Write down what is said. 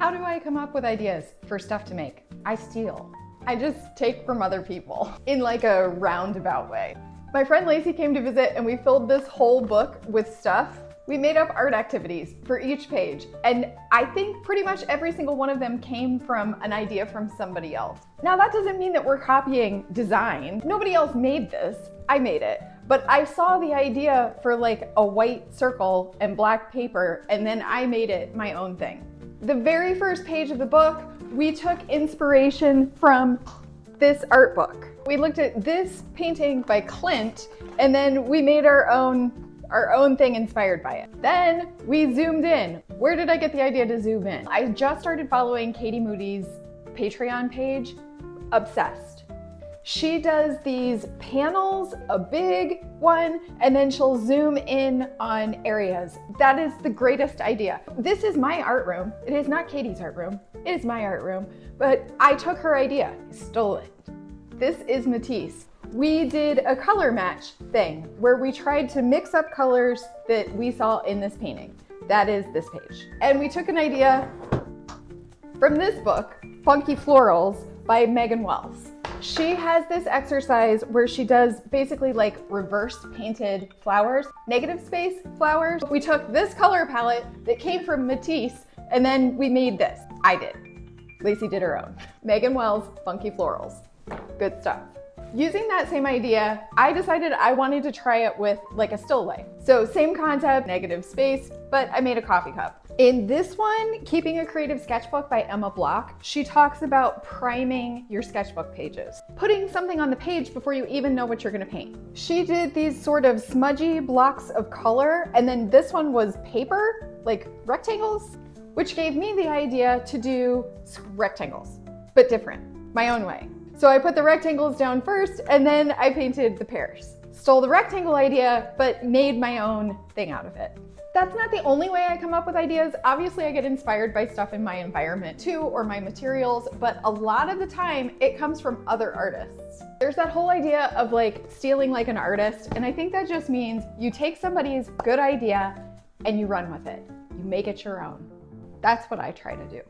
How do I come up with ideas for stuff to make? I steal. I just take from other people in like a roundabout way. My friend Lacey came to visit and we filled this whole book with stuff. We made up art activities for each page, and I think pretty much every single one of them came from an idea from somebody else. Now that doesn't mean that we're copying design. Nobody else made this, I made it. But I saw the idea for like a white circle and black paper, and then I made it my own thing. The very first page of the book, we took inspiration from this art book. We looked at this painting by Clint, and then we made our own thing inspired by it. Then we zoomed in. Where did I get the idea to zoom in? I just started following Katie Moody's Patreon page, obsessed. She does these panels, a big one, and then she'll zoom in on areas. That is the greatest idea. This is my art room. It is not Katie's art room. It is my art room, but I took her idea, stole it. This is Matisse. We did a color match thing where we tried to mix up colors that we saw in this painting. That is this page. And we took an idea from this book, Funky Florals by Megan Wells. She has this exercise where she does basically like reverse painted flowers, negative space flowers. We took this color palette that came from Matisse and then we made this. I did. Lacey did her own. Megan Wells, Funky Florals. Good stuff. Using that same idea, I decided I wanted to try it with like a still life. So same concept, negative space, but I made a coffee cup. In this one, Keeping a Creative Sketchbook by Emma Block, she talks about priming your sketchbook pages, putting something on the page before you even know what you're gonna paint. She did these sort of smudgy blocks of color, and then this one was paper, like rectangles, which gave me the idea to do rectangles, but different, my own way. So I put the rectangles down first, and then I painted the pears. Stole the rectangle idea, but made my own thing out of it. That's not the only way I come up with ideas. Obviously, I get inspired by stuff in my environment too, or my materials, but a lot of the time it comes from other artists. There's that whole idea of like stealing like an artist, and I think that just means you take somebody's good idea and you run with it. You make it your own. That's what I try to do.